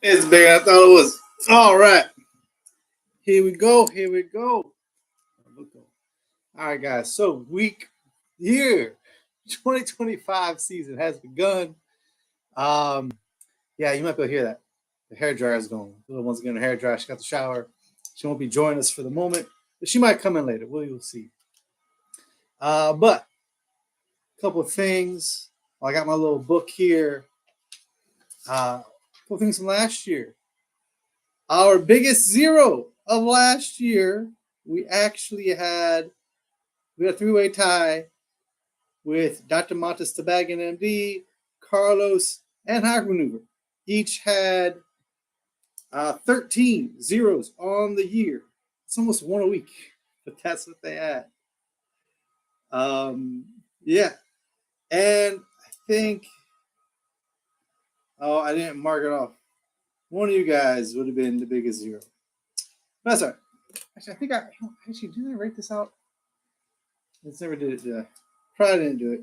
It's bigger than I thought it was. All right. Here we go. Here we go. All right, guys. So year 2025 season has begun. Yeah, you might be able to hear that. The hair dryer is going. The little one's getting her hair dry. She got the shower. She won't be joining us for the moment, but she might come in later. We'll see. But a couple of things. I got my little book here. A couple of things from last year. Our biggest zero of last year, we actually had a three-way tie with Dr. Montes Tabagan, MD, Carlos, and Hagmaneuver. Each had 13 zeros on the year. It's almost one a week, but that's what they had. Yeah. And I think, I didn't mark it off. One of you guys would have been the biggest zero. That's all right. Actually, didn't I write this out? Let's never did it, did I? Probably didn't do it.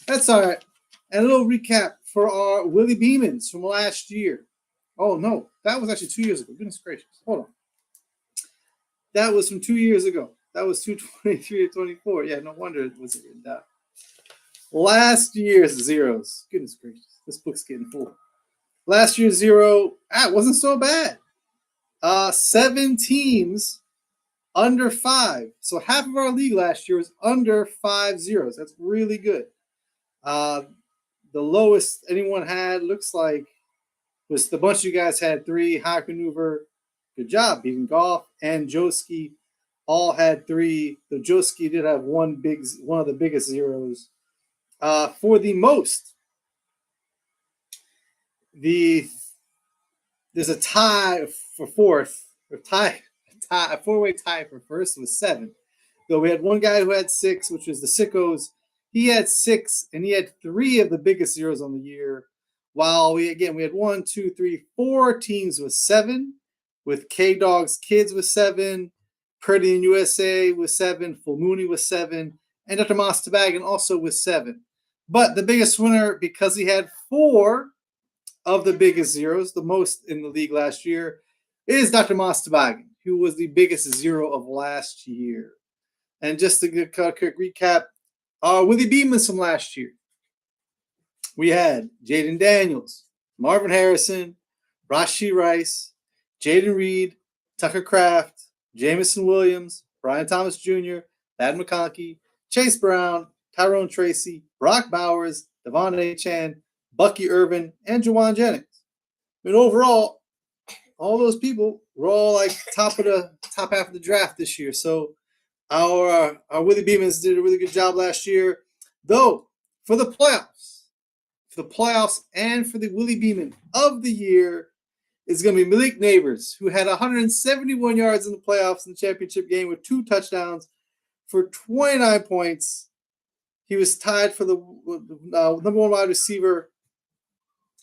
That's all right. And a little recap for our Willie Beamons from last year. Oh, no. That was actually 2 years ago. Goodness gracious. Hold on. That was from 2 years ago. That was 223 to 24. Yeah, no wonder it wasn't written down. Last year's zeros. Goodness gracious. This book's getting full. Last year's zero, wasn't so bad. 7 teams under 5. So half of our league last year was under 5 zeros. That's really good. The lowest anyone had looks like was the bunch of you guys had 3. High Maneuver, good job. Beamon Golf and Joski all had 3. The Joski did have one of the biggest zeros. For the most, there's a tie for fourth, a 4-way tie for first with 7. Though we had one guy who had 6, which was the Sickos. He had 6, and he had 3 of the biggest zeros on the year. While we had 1, 2, 3, 4 teams with 7, with K Dogs Kids with 7, Pretty in USA with 7, Full Mooney with 7, and Dr. Moss Tabagan also with 7. But the biggest winner, because he had 4 of the biggest zeros, the most in the league last year, is Dr. Moss Tabagan, who was the biggest zero of last year. And just to get a quick recap, Willie Beamon from last year. We had Jaden Daniels, Marvin Harrison, Rashi Rice, Jaden Reed, Tucker Kraft, Jamison Williams, Brian Thomas Jr., Thad McConkey, Chase Brown, Tyrone Tracy, Brock Bowers, Devon A. Chan, Bucky Irvin, and Juwan Jennings. And overall, all those people were all like top half of the draft this year. So our Willie Beamons did a really good job last year. Though for the playoffs and for the Willie Beamon of the year is going to be Malik Neighbors, who had 171 yards in the playoffs in the championship game with 2 touchdowns for 29 points. He was tied for the number 1 wide receiver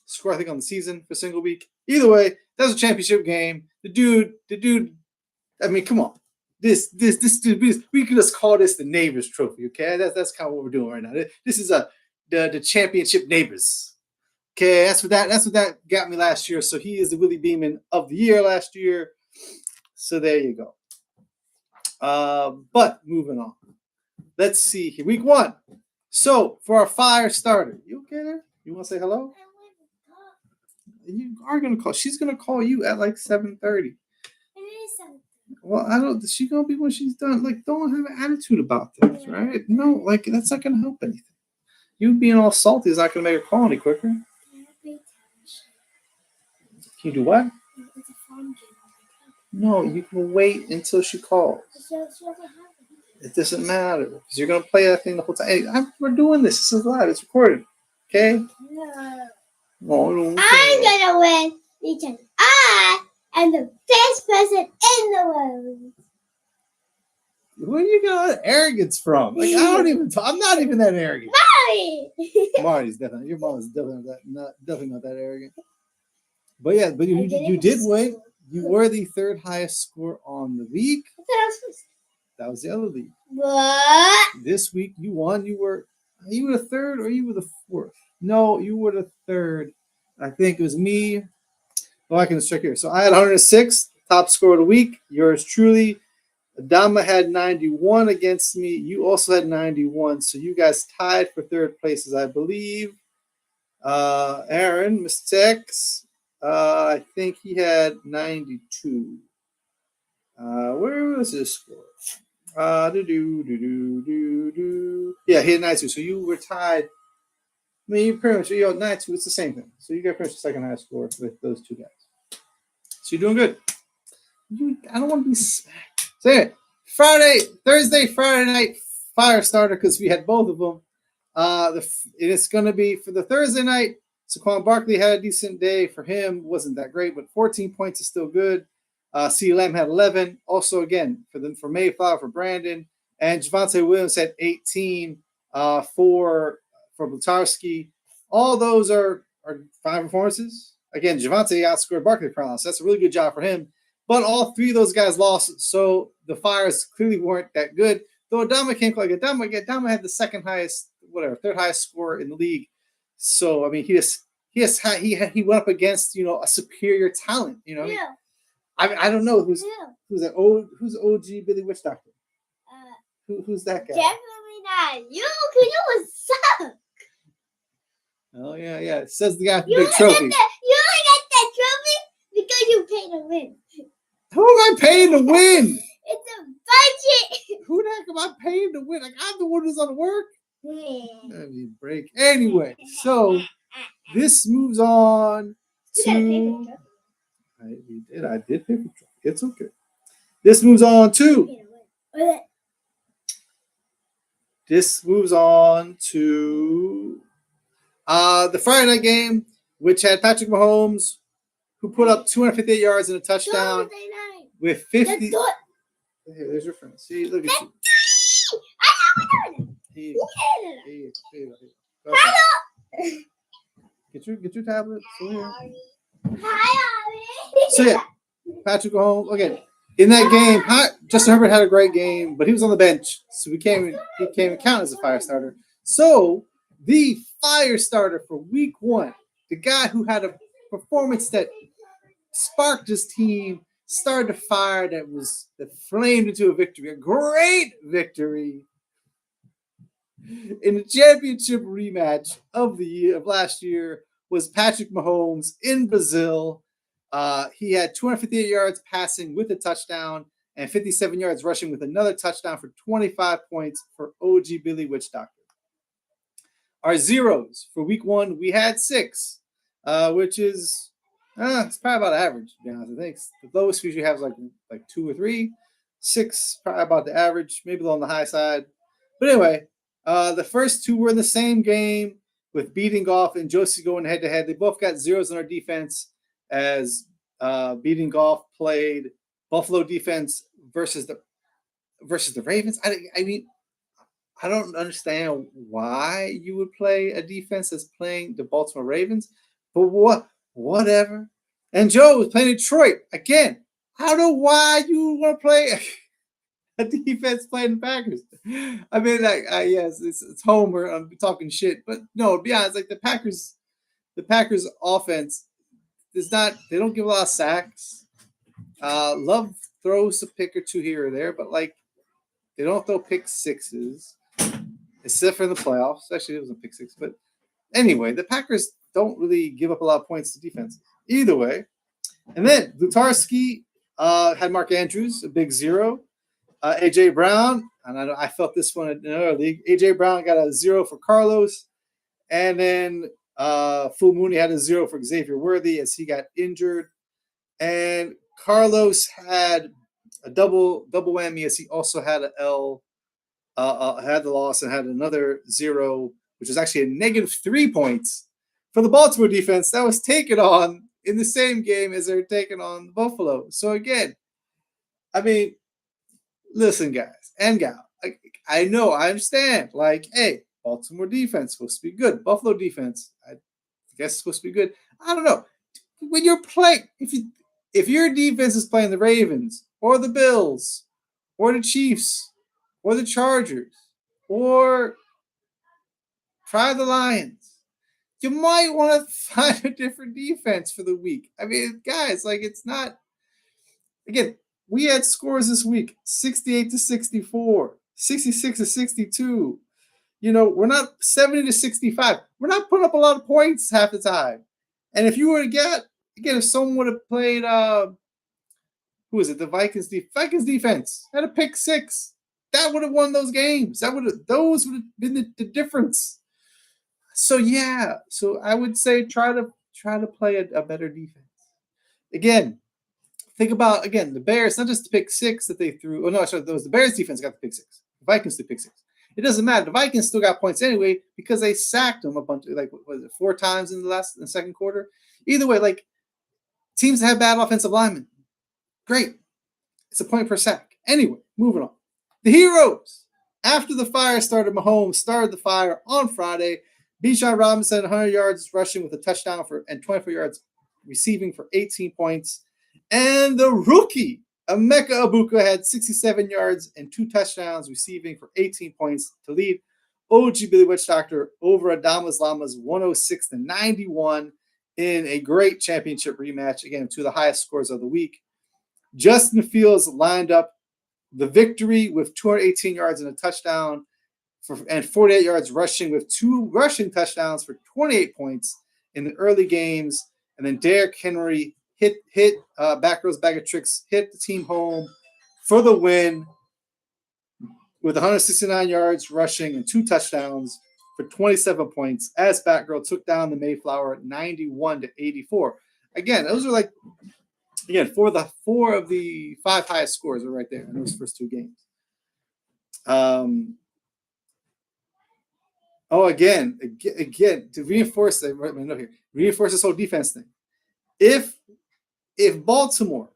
score, I think, on the season for a single week. Either way, that was a championship game. The dude. I mean, come on. This dude. We could just call this the Neighbors Trophy. Okay, that's kind of what we're doing right now. This is the championship Neighbors. Okay, that's what that got me last year. So he is the Willie Beamon of the year last year. So there you go. But moving on. Let's see here. Week 1. So for our fire starter, you okay there? You want to say hello? You are gonna call. She's gonna call you at like 7:30. It is 7:30. Well, I don't. She's gonna be when she's done. Like, don't have an attitude about things, right? No, like that's not gonna help anything. You being all salty is not gonna make her call any quicker. Can you do what? It's a phone game. No, you can wait until she calls. It doesn't matter because you're gonna play that thing the whole time. Hey, we're doing this. This is live. It's recorded. Okay. No. I'm gonna win because I am the best person in the world. Where do you get all that arrogance from? Like, I don't even. I'm not even that arrogant. Marty's definitely. Your mom is definitely not that arrogant. But yeah, but you did win. You were the 3rd highest score on the league. That was the other league. What? This week you won. You were the 3rd or you were the 4th? No, you were the 3rd. I think it was me, Oh, I can just check here. So I had 106, top score of the week. Yours truly. Adama had 91 against me. You also had 91. So you guys tied for third places, I believe. Aaron, Mr. Tex, I think he had 92. Where was his score? Yeah, he had 92. So you were tied. I mean, you pretty much, 92. It's the same thing. So you got pretty much the second highest score with those two guys. So you're doing good. I don't want to be smacked. So anyway, Thursday, Friday night fire starter because we had both of them. It's going to be for the Thursday night. Saquon Barkley had a decent day. For him, wasn't that great, but 14 points is still good. CeeDee Lamb had 11. Also, again, for Mayflower, for Brandon. And Javonte Williams had 18 for Blutarsky. All those are fine performances. Again, Javonte outscored Barkley per so that's a really good job for him. But all three of those guys lost, so the Fires clearly weren't that good. Though Adama came close. Adama had the second highest, third highest score in the league. So I mean, he went up against a superior talent. Yeah. I don't know who's that who's OG Billy Witch Doctor. Who's that guy? Definitely not you. Cause you was suck. Oh yeah. It says the guy with the big trophy. You only get that trophy because you paid to win. Who am I paying to win? It's a budget. Who the heck am I paying to win? Like, I'm the one who's on the work. Let me break. Anyway, so this moves on to. I did pay for the trophy. It's okay. This moves on to. The Friday night game, which had Patrick Mahomes, who put up 258 yards and a touchdown with 50. Here, there's your friend. See, look at you. Get your tablet. So yeah, Patrick Mahomes again in that game. Justin Herbert had a great game, but he was on the bench, so he can't count as a fire starter. So the fire starter for Week 1, the guy who had a performance that sparked his team, started a fire that flamed into a victory, a great victory in the championship rematch of last year, was Patrick Mahomes in Brazil. He had 258 yards passing with a touchdown and 57 yards rushing with another touchdown for 25 points for OG Billy Witch Doctor. Our zeros for Week 1, we had 6, which is it's probably about average, to be honest. I think the lowest we usually have is like 2 or 3. 6, probably about the average, maybe a little on the high side. But anyway, the first 2 were in the same game with Beating Golf and Josie going head-to-head. They both got zeros on our defense as Beating Golf played Buffalo defense versus the Ravens. I mean, I don't understand why you would play a defense that's playing the Baltimore Ravens, but whatever. And Joe was playing Detroit. Again, I don't know why you want to play a defense playing the Packers. I mean, yes, it's Homer. I'm talking shit, but no, to be honest, like the Packers offense is not. They don't give a lot of sacks. Love throws a pick or 2 here or there, but like they don't throw pick sixes, except for in the playoffs. Actually, it was a pick 6, but anyway, the Packers don't really give up a lot of points to defense. Either way, and then Blutarsky had Mark Andrews, a big 0. AJ Brown, and I felt this one in another league. AJ Brown got a 0 for Carlos, and then Full Mooney had a 0 for Xavier Worthy as he got injured, and Carlos had a double whammy as he also had an L, had the loss and had another 0, which was actually a -3 points for the Baltimore defense that was taken on in the same game as they're taking on Buffalo. So again, I mean. Listen, guys and gal, I know, I understand. Like, hey, Baltimore defense supposed to be good. Buffalo defense, I guess, supposed to be good. I don't know. When you're playing, if your defense is playing the Ravens or the Bills or the Chiefs or the Chargers or try the Lions, you might want to find a different defense for the week. I mean, guys, like it's not. Again, we had scores this week: 68-64, 66-62. You know, we're not 70-65. We're not putting up a lot of points half the time. And if you were to get, again, if someone would have played, who is it? The Vikings defense had a pick six. That would have won those games. Those would have been the difference. So yeah, so I would say try to play a better defense. Again, think about the Bears. Not just the pick six that they threw. Oh no, sorry, the Bears defense got the pick six. The Vikings the pick six. It doesn't matter. The Vikings still got points anyway because they sacked them a bunch of, like, what was it, 4 times in the second quarter. Either way, like, teams that have bad offensive linemen, great. It's a point per sack. Anyway, moving on. The heroes. After the fire started, Mahomes started the fire on Friday. Bijan Robinson, 100 yards rushing with a touchdown and 24 yards receiving for 18 points. And the rookie, Emeka Egbuka, had 67 yards and 2 touchdowns receiving for 18 points to lead OG Billy Witch Doctor over Adamas Llamas 106-91 in a great championship rematch. Again, 2 of the highest scores of the week. Justin Fields lined up the victory with 218 yards and a touchdown and 48 yards rushing with 2 rushing touchdowns for 28 points in the early games. And then Derrick Henry hit Batgirl's Bag of Tricks, hit the team home for the win with 169 yards rushing and 2 touchdowns for 27 points as Batgirl took down the Mayflower 91-84. Again, those are like, four of the 5 highest scores are right there in those first 2 games. Again, to reinforce this whole defense thing. If Baltimore,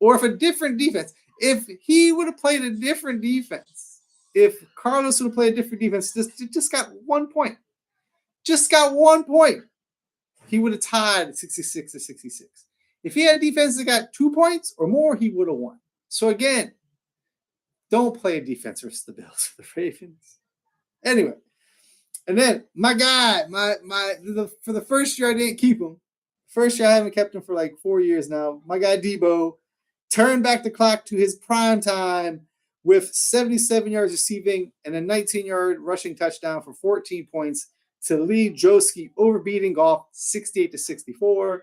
or if a different defense, if he would have played a different defense, if Carlos would have played a different defense, just got 1 point. Just got 1 point. He would have tied 66-66. If he had a defense that got 2 points or more, he would have won. So again, don't play a defense versus the Bills or the Ravens. Anyway, and then my guy, for the first year I didn't keep him. First year I haven't kept him for like 4 years now. My guy Debo turned back the clock to his prime time with 77 yards receiving and a 19-yard rushing touchdown for 14 points to lead Joski over beating Goff 68-64.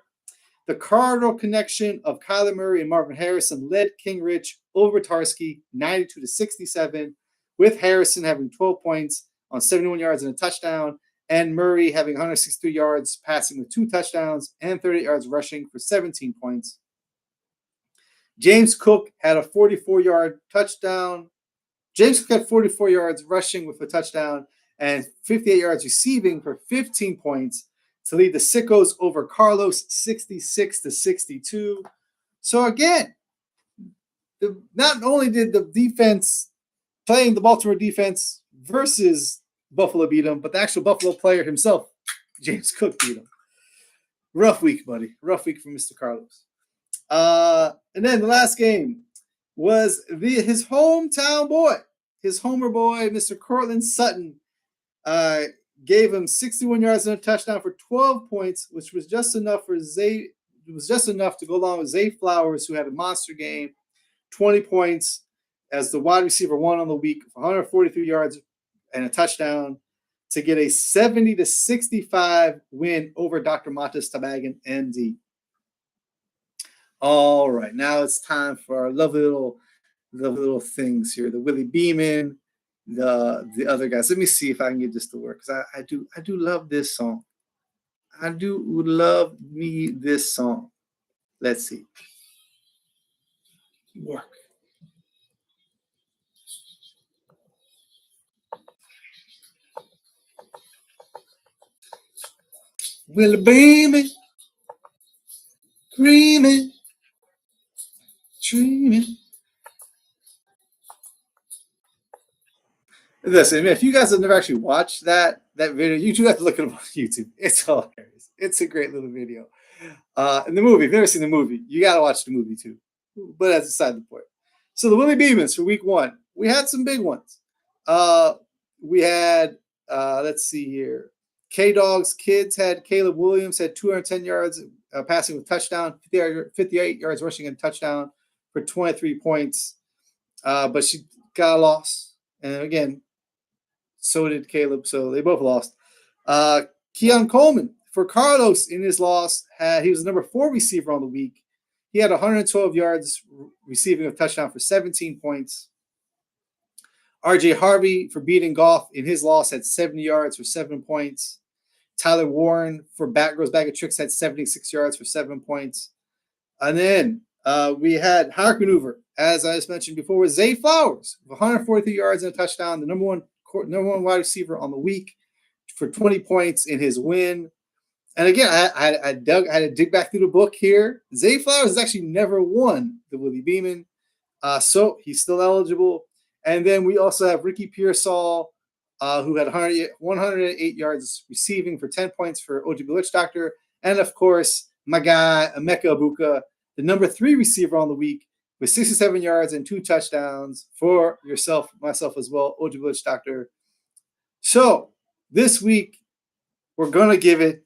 The Cardinal connection of Kyler Murray and Marvin Harrison led King Rich over Tarski 92-67, with Harrison having 12 points on 71 yards and a touchdown, and Murray having 163 yards passing with 2 touchdowns and 38 yards rushing for 17 points. James Cook had a 44-yard touchdown. James Cook had 44 yards rushing with a touchdown and 58 yards receiving for 15 points to lead the Sickos over Carlos 66-62. So again, not only did the defense playing the Baltimore defense versus Buffalo beat him, but the actual Buffalo player himself, James Cook, beat him. Rough week, buddy. Rough week for Mr. Carlos. And then the last game was his hometown boy, his homer boy, Mr. Cortland Sutton, gave him 61 yards and a touchdown for 12 points, which was just enough for Zay. It was just enough to go along with Zay Flowers, who had a monster game, 20 points as the wide receiver 1 on the week, 143 yards and a touchdown to get a 70-65 win over Dr. Matas Tabagan, MD. All right, now it's time for our lovely little things here. The Willie Beamon, the other guys. Let me see if I can get this to work, because I do love this song. I do love me this song. Let's see. Work. Willie Beamon, dreaming, dreaming. Listen, if you guys have never actually watched that video, you do have to look it up on YouTube. It's hilarious. It's a great little video. And the movie, if you've never seen the movie, you got to watch the movie too. But that's aside the point. So the Willie Beamons for week 1, we had some big ones. We had, let's see here. K-Dog's kids had Caleb Williams had 210 yards passing with touchdown, 58 yards rushing and touchdown for 23 points. But she got a loss. And again, so did Caleb. So they both lost. Keon Coleman for Carlos in his loss, he was the number 4 receiver on the week. He had 112 yards receiving a touchdown for 17 points. RJ Harvey for beating Goff in his loss had 70 yards for 7 points. Tyler Warren for Batgirl's Bag of Tricks had 76 yards for 7 points. And then we had Hard Maneuver, as I just mentioned before, with Zay Flowers, 143 yards and a touchdown, the number one wide receiver on the week for 20 points in his win. And again, I had to dig back through the book here. Zay Flowers has actually never won the Willie Beamon, so he's still eligible. And then we also have Ricky Pearsall, who had 108 yards receiving for 10 points for OG Witch Doctor. And of course, my guy, Emeka Abuka, the number 3 receiver on the week with 67 yards and 2 touchdowns for myself as well, OG Witch Doctor. So this week, we're going to give it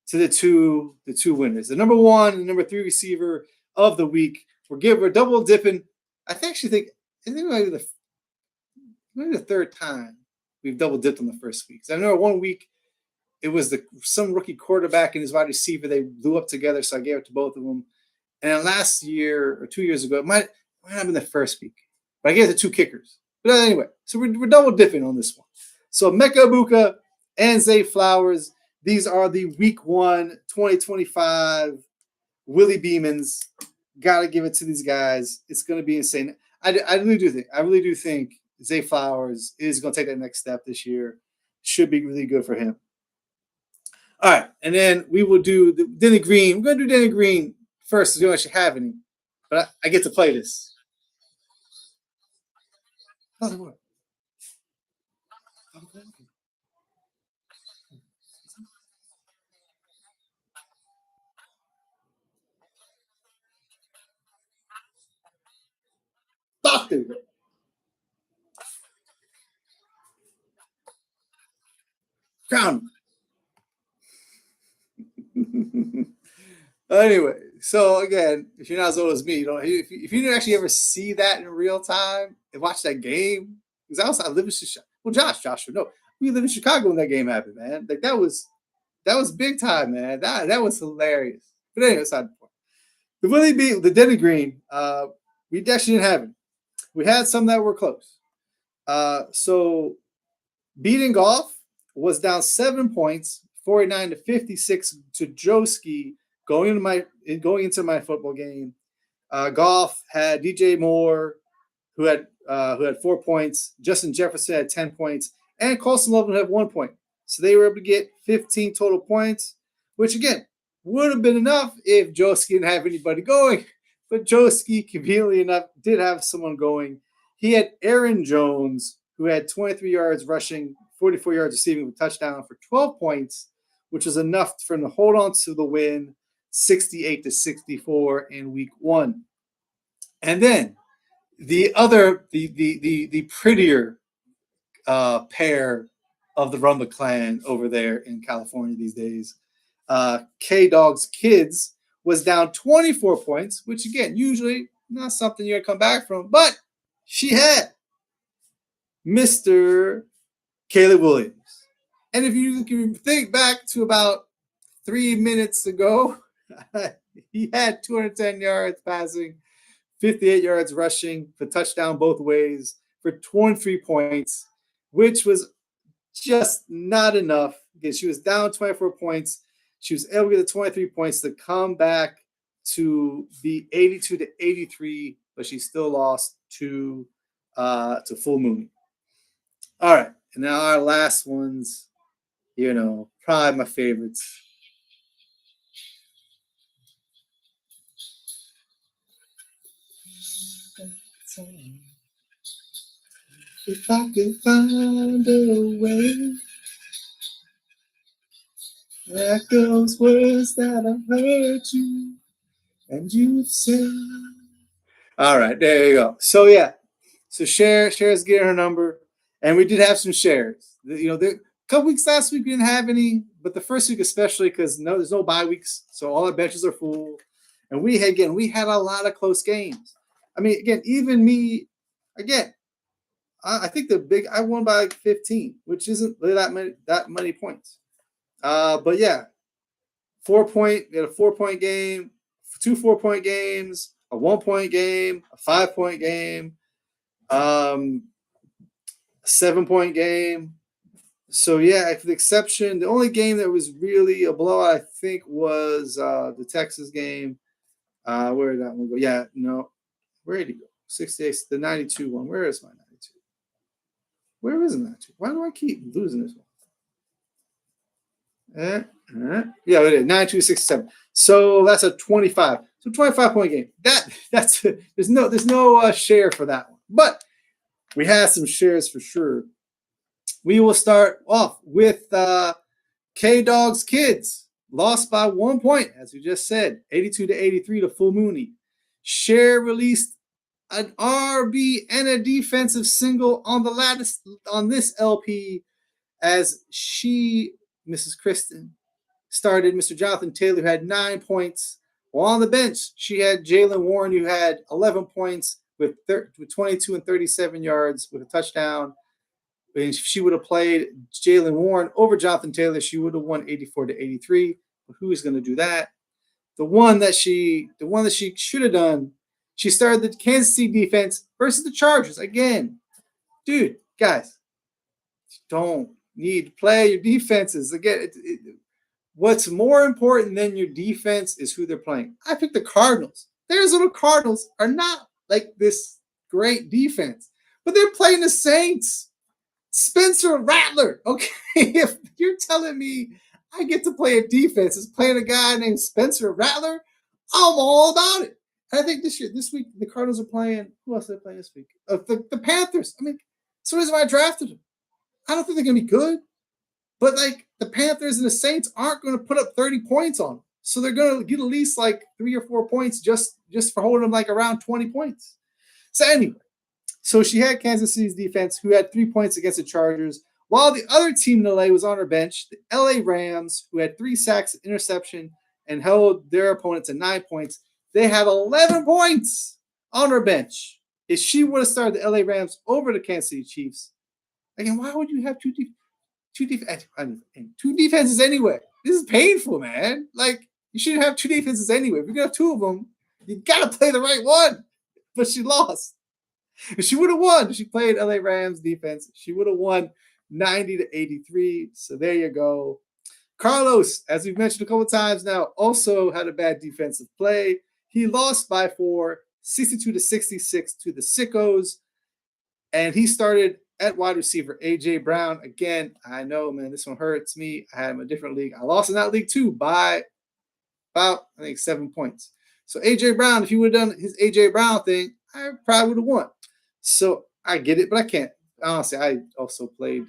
to the two winners. The number 1 and the number 3 receiver of the week. We're double dipping. I think maybe the third time we've double dipped on the first week. I know one week it was some rookie quarterback and his wide receiver. They blew up together, so I gave it to both of them. And last year or 2 years ago, it might have been the first week, but I gave it to 2 kickers. But anyway, so we're double dipping on this one. So Emeka Abuka and Zay Flowers, these are the week 1, 2025 Willie Beamons. Gotta give it to these guys. It's going to be insane. I really do think Zay Flowers is going to take that next step this year. Should be really good for him. All right, and then we will do the Denny Green. We're going to do Denny Green first. We don't actually have any, but I get to play this. Doctor. Crown. Anyway, so again, if you're not as old as me, if you didn't actually ever see that in real time and watch that game, because I live in Chicago. Well, Joshua, no, we live in Chicago when that game happened, man. Like that was big time, man. That was hilarious. But anyway, aside the Willie beat the Denny Green. We actually didn't have it. We had some that were close. So beating Goff was down 7 points, 49-56 to Joski going into my football game. Goff had DJ Moore, who had 4 points. Justin Jefferson had 10 points, and Colson Loveland had 1 point. So they were able to get 15 total points, which again would have been enough if Joski didn't have anybody going. But Joski, conveniently enough, did have someone going. He had Aaron Jones, who had 23 yards rushing, 44 yards receiving with a touchdown for 12 points, which was enough for him to hold on to the win, 68-64 in week 1. And then the prettier pair of the Rumba clan over there in California these days, K-Dog's kids was down 24 points, which again, usually not something you're going to come back from, but she had Mr. Caleb Williams. And if you can think back to about 3 minutes ago, he had 210 yards passing, 58 yards rushing for touchdown both ways for 23 points, which was just not enough because she was down 24 points. She was able to get the 23 points to come back to be 82-83, but she still lost to Full Moon. All right, and now our last ones, probably my favorites. If I could find a way, like those words that I heard you, and you say. All right, there you go. So yeah, so Cher's getting her number, and we did have some shares. Couple weeks last week we didn't have any, but the first week especially because there's no bye weeks, so all our benches are full. And we had a lot of close games. I mean, again, even me, again, I think I won by like 15, which isn't that many points. But yeah, 4-point, we had a 4-point game, 2 4-point games, a 1-point game, a 5-point game, 7-point game. So yeah, with the exception, the only game that was really a blowout, I think, was the Texas game. Where did that one go? Yeah, no. Where did he go? 68, the 92 one. Where is my 92? Where is the 92? Why do I keep losing this one? Yeah, it is 92-67. So that's a 25. So 25-point game. That's there's no share for that one. But we have some shares for sure. We will start off with K-Dog's Kids. Lost by 1 point, as we just said, 82-83 to Full Mooney. Cher released an RB and a defensive single on this LP as Mrs. Kristen, started Mr. Jonathan Taylor, who had 9 points. While on the bench, she had Jalen Warren, who had 11 points with 22 and 37 yards with a touchdown. If she would have played Jalen Warren over Jonathan Taylor, she would have won 84-83. But who is going to do that? The one that she should have done, she started the Kansas City defense versus the Chargers. Again, dude, guys, don't need to play your defenses. Again, what's more important than your defense is who they're playing. I picked the Cardinals. The Arizona Cardinals are not like this great defense, but they're playing the Saints. Spencer Rattler. Okay, if you're telling me I get to play a defense is playing a guy named Spencer Rattler, I'm all about it. And I think this week, the Cardinals are playing. Who else are they playing this week? The Panthers. I mean, that's the reason why I drafted them. I don't think they're going to be good, but like the Panthers and the Saints aren't going to put up 30 points on them. So they're going to get at least like 3 or 4 points just for holding them like around 20 points. So anyway. So she had Kansas City's defense, who had 3 points against the Chargers, while the other team in LA was on her bench, the LA Rams, who had 3 sacks, interception, and held their opponent to 9 points. They had 11 points on her bench. If she would have started the LA Rams over the Kansas City Chiefs, again, why would you have two defenses anyway? This is painful, man. Like, you shouldn't have 2 defenses anyway. If you're going to have 2 of them, you got to play the right one. But she lost. If she would have won, she played LA Rams defense. She would have won 90-83. So there you go. Carlos, as we've mentioned a couple of times now, also had a bad defensive play. He lost by 4, 62-66 to the Sickos. And he started at wide receiver, A.J. Brown. Again, I know, man, this one hurts me. I had him in a different league. I lost in that league too by about, I think, 7 points. So A.J. Brown, if he would have done his A.J. Brown thing, I probably would have won. So I get it, but I can't. Honestly, I also played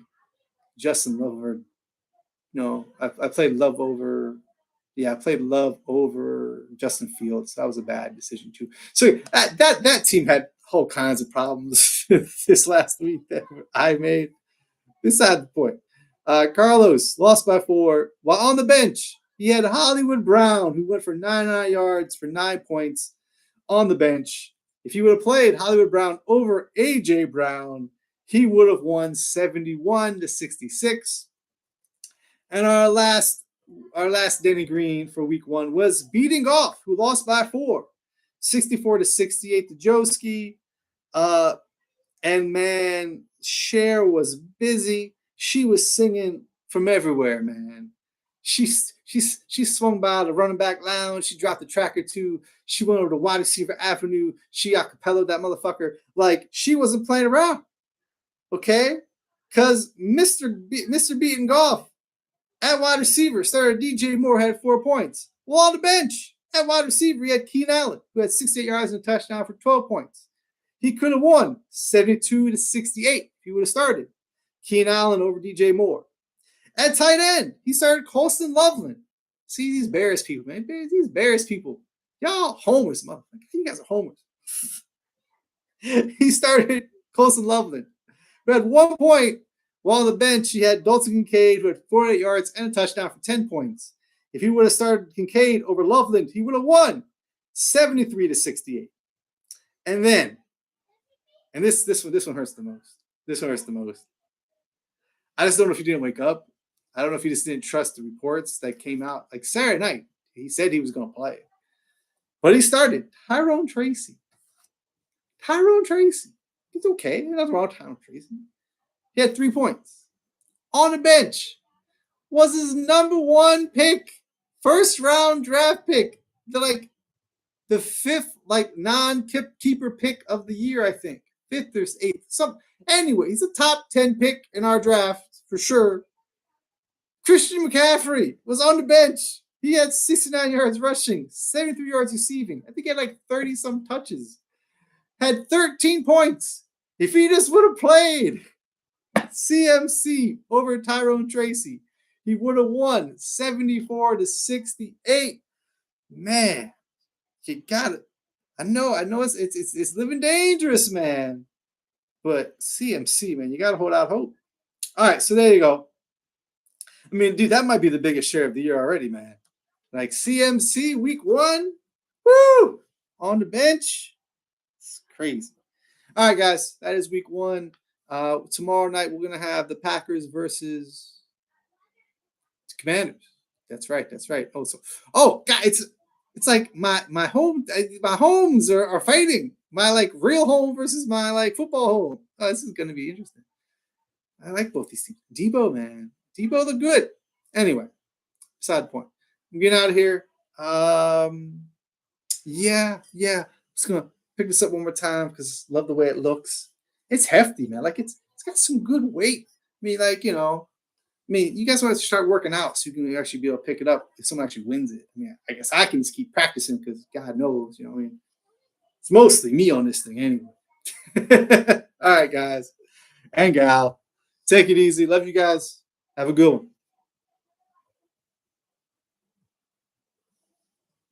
Justin Love over. No, I played Love over. Yeah, I played Love over Justin Fields. That was a bad decision too. So that team had all kinds of problems this last week that I made. Beside the point. Carlos lost by 4. While on the bench, he had Hollywood Brown, who went for 99 yards for 9 points on the bench. If he would have played Hollywood Brown over A.J. Brown, he would have won 71-66. And our last Denny Green for week 1 was Beating Golf, who lost by 4, 64-68 to Joski. And man, Cher was busy. She was singing from everywhere, man. She swung by the running back lounge. She dropped the track or 2. She went over to wide receiver avenue. She acapella that motherfucker. Like, she wasn't playing around. Okay? Because Mr. Beating Golf at wide receiver started DJ Moore, had 4 points. Well, on the bench at wide receiver, he had Keenan Allen, who had 68 yards and a touchdown for 12 points. He could have won 72-68 if he would have started Keenan Allen over DJ Moore. At tight end, he started Colston Loveland. See these Bears people, man. These Bears people. Y'all homers, motherfucker. You guys are homers. He started Colston Loveland, who had 1 point While on the bench, he had Dalton Kincaid, who had 48 yards and a touchdown for 10 points. If he would have started Kincaid over Loveland, he would have won 73-68. And then, and this one hurts the most. This one hurts the most. I just don't know if he didn't wake up. I don't know if he just didn't trust the reports that came out. Like Saturday night, he said he was going to play. But he started Tyrone Tracy. Tyrone Tracy. He's okay. Nothing wrong with Tyrone Tracy. He had 3 points. On the bench was his number 1 pick. First round draft pick. The fifth, non-keeper pick of the year, I think. 5th or 8th. Anyway, he's a top 10 pick in our draft for sure. Christian McCaffrey was on the bench. He had 69 yards rushing, 73 yards receiving. I think he had 30-some touches. Had 13 points. If he just would have played CMC over Tyrone Tracy, he would have won 74-68. Man, you got it. I know it's living dangerous, man. But CMC, man, you got to hold out hope. All right, so there you go. I mean, dude, that might be the biggest share of the year already, man. CMC week 1, woo, on the bench. It's crazy. All right, guys, that is week 1. Tomorrow night, we're going to have the Packers versus the Commanders. That's right. Oh, God, it's like my homes are fighting. My real home versus my football home. Oh, this is going to be interesting. I like both these teams. Debo, man. Debo the good. Anyway, beside the point. I'm getting out of here. Yeah. Just going to pick this up one more time because I love the way it looks. It's hefty, man. It's got some good weight. I mean, you guys want to start working out so you can actually be able to pick it up if someone actually wins it. I mean, I guess I can just keep practicing because God knows, it's mostly me on this thing anyway. All right, guys and gal, take it easy. Love you guys. Have a good one.